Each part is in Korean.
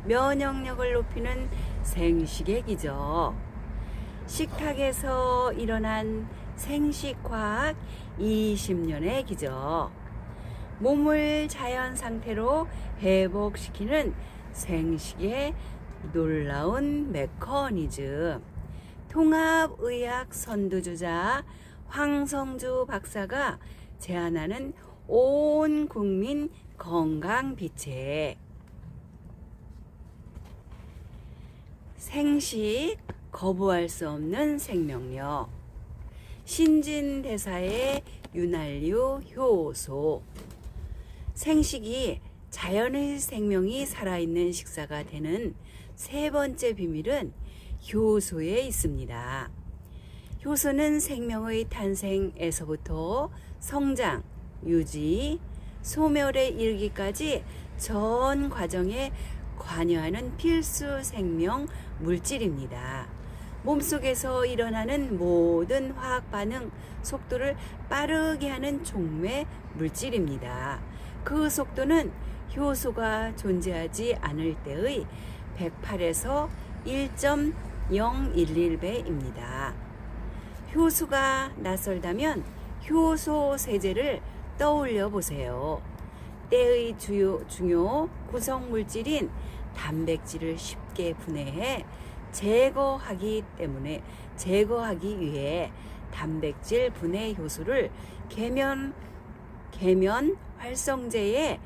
면역력을 높이는 생식액이죠. 식탁에서 일어난 생식과학 20년의 기적. 몸을 자연 상태로 회복시키는 생식의 놀라운 메커니즘. 통합의학 선두주자 황성주 박사가 제안하는 온 국민 건강 비책. 생식, 거부할 수 없는 생명력. 신진대사의 윤활유 효소. 생식이 자연의 생명이 살아있는 식사가 되는 세 번째 비밀은 효소에 있습니다. 효소는 생명의 탄생에서부터 성장, 유지, 소멸에 이르기까지 전 과정에 관여하는 필수 생명 물질입니다. 몸속에서 일어나는 모든 화학 반응 속도를 빠르게 하는 촉매 물질입니다. 그 속도는 효소가 존재하지 않을 때의 108에서 1.011배입니다. 효소가 낯설다면 효소 세제를 떠올려 보세요. 때의 중요 구성 물질인 단백질을 쉽게 분해해 제거하기 위해 단백질 분해 효소를 계면 활성제에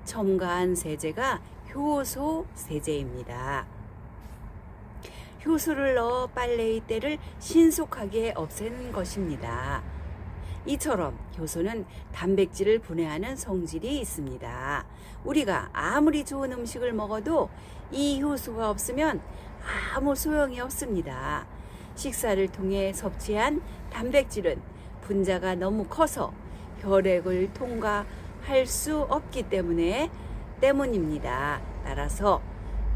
첨가한 세제가 효소 세제입니다. 효소를 넣어 빨래의 때를 신속하게 없애는 것입니다. 이처럼 효소는 단백질을 분해하는 성질이 있습니다. 우리가 아무리 좋은 음식을 먹어도 이 효소가 없으면 아무 소용이 없습니다. 식사를 통해 섭취한 단백질은 분자가 너무 커서 혈액을 통과할 수 없기 때문입니다. 따라서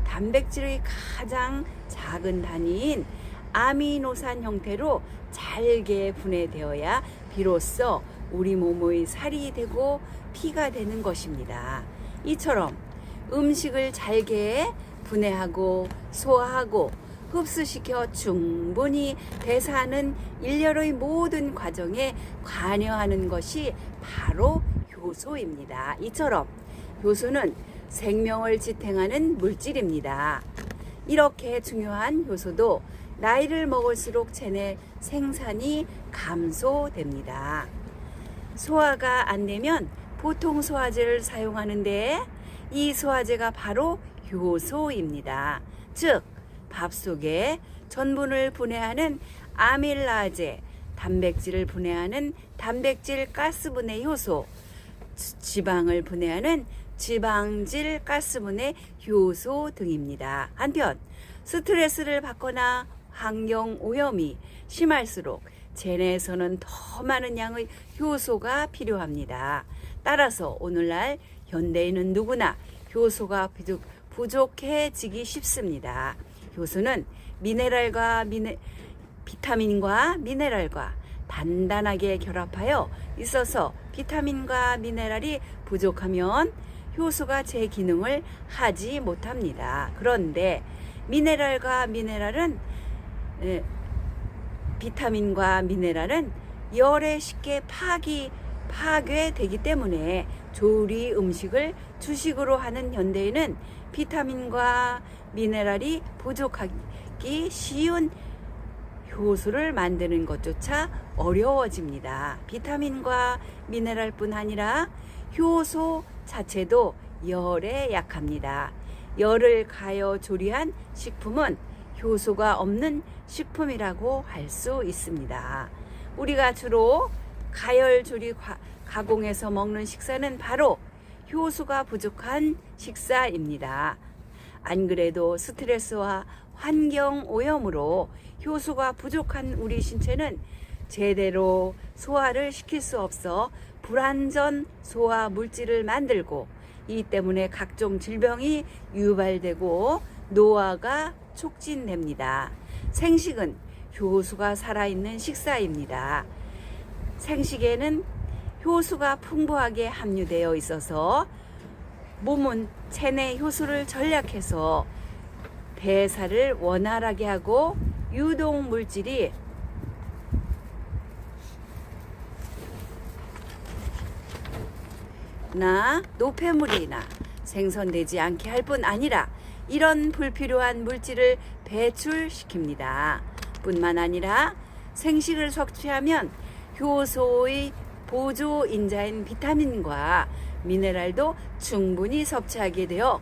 단백질의 가장 작은 단위인 아미노산 형태로 잘게 분해되어야 비로소 우리 몸의 살이 되고 피가 되는 것입니다. 이처럼 음식을 잘게 분해하고 소화하고 흡수시켜 충분히 대사하는 일련의 모든 과정에 관여하는 것이 바로 효소입니다. 이처럼 효소는 생명을 지탱하는 물질입니다. 이렇게 중요한 효소도 나이를 먹을수록 체내 생산이 감소됩니다. 소화가 안 되면 보통 소화제를 사용하는데 이 소화제가 바로 효소입니다. 즉 밥 속에 전분을 분해하는 아밀라제, 단백질을 분해하는 단백질 가스분해 효소, 지방을 분해하는 지방질 가스분해 효소 등입니다. 한편 스트레스를 받거나 환경 오염이 심할수록 체내에서는 더 많은 양의 효소가 필요합니다. 따라서 오늘날 현대인은 누구나 효소가 부족해지기 쉽습니다. 효소는 비타민과 미네랄과 단단하게 결합하여 있어서 비타민과 미네랄이 부족하면 효소가 제 기능을 하지 못합니다. 그런데 비타민과 미네랄은 열에 쉽게 파괴되기 때문에 조리 음식을 주식으로 하는 현대인은 비타민과 미네랄이 부족하기 쉬운 효소를 만드는 것조차 어려워집니다. 비타민과 미네랄뿐 아니라 효소 자체도 열에 약합니다. 열을 가여 조리한 식품은 효소가 없는 식품이라고 할 수 있습니다. 우리가 주로 가열 조리 가공해서 먹는 식사는 바로 효소가 부족한 식사입니다. 안 그래도 스트레스와 환경 오염으로 효소가 부족한 우리 신체는 제대로 소화를 시킬 수 없어 불완전 소화 물질을 만들고 이 때문에 각종 질병이 유발되고 노화가 촉진됩니다. 생식은 효소가 살아있는 식사입니다. 생식에는 효소가 풍부하게 함유되어 있어서 몸은 체내 효소를 전략해서 대사를 원활하게 하고 유동 물질이 노폐물이나 생성되지 않게 할 뿐 아니라 이런 불필요한 물질을 배출시킵니다. 뿐만 아니라 생식을 섭취하면 효소의 보조인자인 비타민과 미네랄도 충분히 섭취하게 되어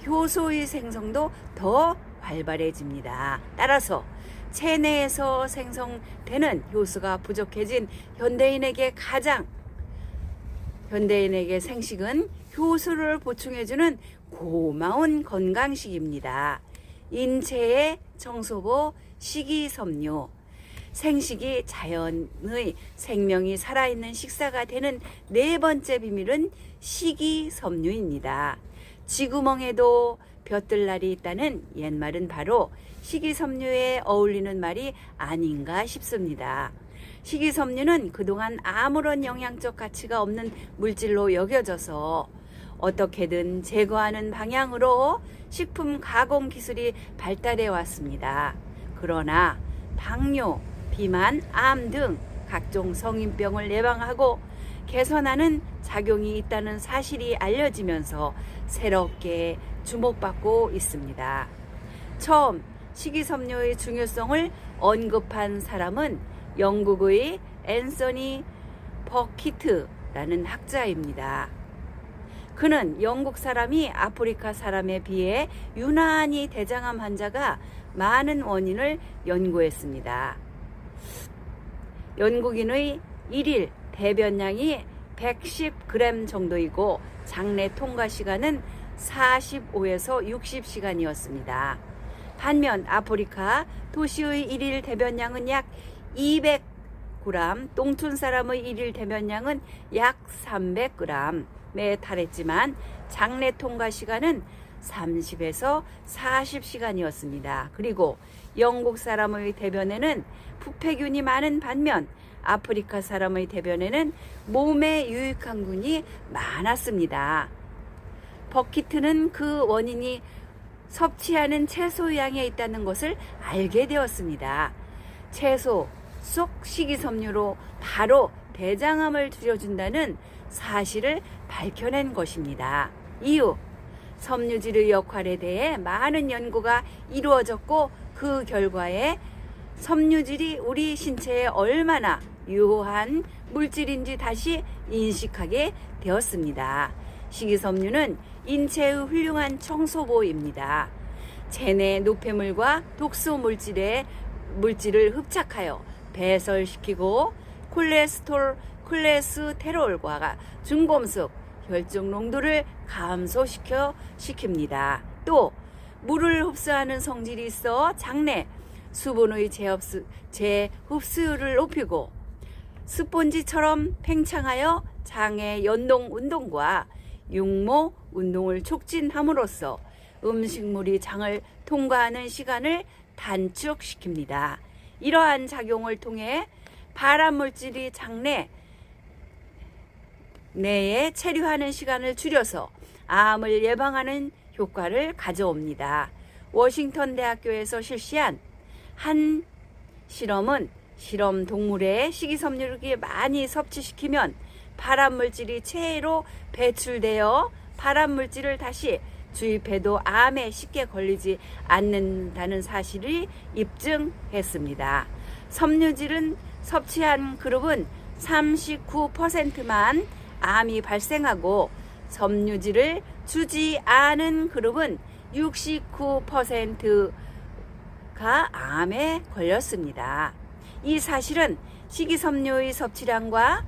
효소의 생성도 더 활발해집니다. 따라서 체내에서 생성되는 효소가 부족해진 현대인에게 생식은 효소를 보충해주는 고마운 건강식입니다. 인체의 청소부 식이섬유. 생식이 자연의 생명이 살아있는 식사가 되는 네 번째 비밀은 식이섬유입니다. 쥐구멍에도 벼뜰날이 있다는 옛말은 바로 식이섬유에 어울리는 말이 아닌가 싶습니다. 식이섬유는 그동안 아무런 영양적 가치가 없는 물질로 여겨져서 어떻게든 제거하는 방향으로 식품 가공 기술이 발달해 왔습니다. 그러나 당뇨, 비만, 암 등 각종 성인병을 예방하고 개선하는 작용이 있다는 사실이 알려지면서 새롭게 주목받고 있습니다. 처음 식이섬유의 중요성을 언급한 사람은 영국의 앤서니 버키트라는 학자입니다. 그는 영국 사람이 아프리카 사람에 비해 유난히 대장암 환자가 많은 원인을 연구했습니다. 영국인의 일일 대변량이 110g 정도이고 장내 통과 시간은 45에서 60시간이었습니다. 반면 아프리카 도시의 일일 대변량은 약 200g, 농촌 사람의 일일 대변량은 약 300g에 달했지만 장내 통과 시간은 30에서 40시간이었습니다. 그리고 영국 사람의 대변에는 부패균이 많은 반면 아프리카 사람의 대변에는 몸에 유익한 균이 많았습니다. 버키트는 그 원인이 섭취하는 채소 양에 있다는 것을 알게 되었습니다. 채소 속 식이섬유로 바로 대장암을 줄여준다는 사실을 밝혀낸 것입니다. 이후 섬유질의 역할에 대해 많은 연구가 이루어졌고 그 결과에 섬유질이 우리 신체에 얼마나 유효한 물질인지 다시 인식하게 되었습니다. 식이섬유는 인체의 훌륭한 청소부입니다. 체내 노폐물과 독소 물질을 흡착하여 배설시키고 콜레스테롤과 중금속 혈중 농도를 감소시킵니다. 또 물을 흡수하는 성질이 있어 장내 수분의 재흡수율을 높이고 스폰지처럼 팽창하여 장의 연동 운동과 육모 운동을 촉진함으로써 음식물이 장을 통과하는 시간을 단축시킵니다. 이러한 작용을 통해 발암물질이 장내 내에 체류하는 시간을 줄여서 암을 예방하는 효과를 가져옵니다. 워싱턴 대학교에서 실시한 한 실험은 실험 동물의 식이섬유를 많이 섭취시키면 발암물질이 체로 배출되어 발암물질을 다시 주입해도 암에 쉽게 걸리지 않는다는 사실을 입증했습니다. 섬유질은 섭취한 그룹은 39%만 암이 발생하고 섬유질을 주지 않은 그룹은 69%가 암에 걸렸습니다. 이 사실은 식이섬유의 섭취량과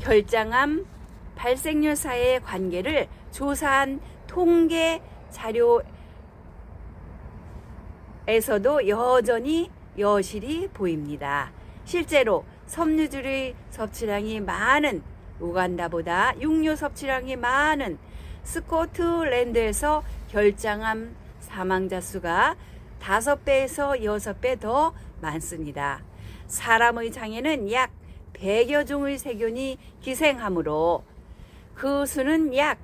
결장암 발생률 사이의 관계를 조사한 통계 자료에서도 여전히 여실히 보입니다. 실제로 섬유질의 섭취량이 많은 우간다보다 육류 섭취량이 많은 스코틀랜드에서 결장암 사망자 수가 5배에서 6배 더 많습니다. 사람의 장에는 약 100여 종의 세균이 기생하므로 그 수는 약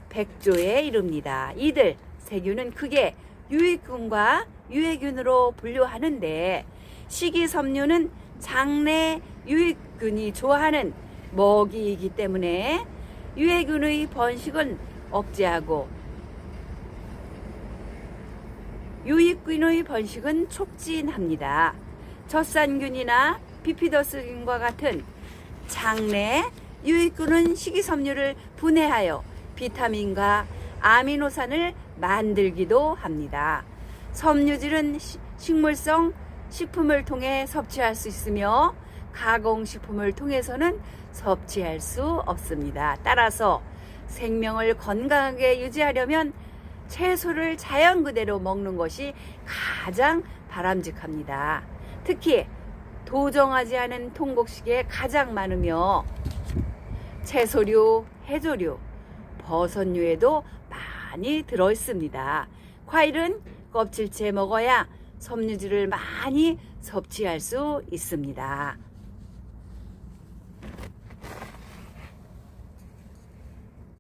백조에 이릅니다. 이들 세균은 크게 유익균과 유해균으로 분류하는데 식이섬유는 장내 유익균이 좋아하는 먹이이기 때문에 유해균의 번식은 억제하고 유익균의 번식은 촉진합니다. 젖산균이나 비피더스균과 같은 장내 유익균은 식이섬유를 분해하여 비타민과 아미노산을 만들기도 합니다. 섬유질은 식물성 식품을 통해 섭취할 수 있으며 가공식품을 통해서는 섭취할 수 없습니다. 따라서 생명을 건강하게 유지하려면 채소를 자연 그대로 먹는 것이 가장 바람직합니다. 특히 도정하지 않은 통곡식에 가장 많으며 채소류, 해조류, 버섯류에도 많이 들어 있습니다. 과일은 껍질째 먹어야 섬유질을 많이 섭취할 수 있습니다.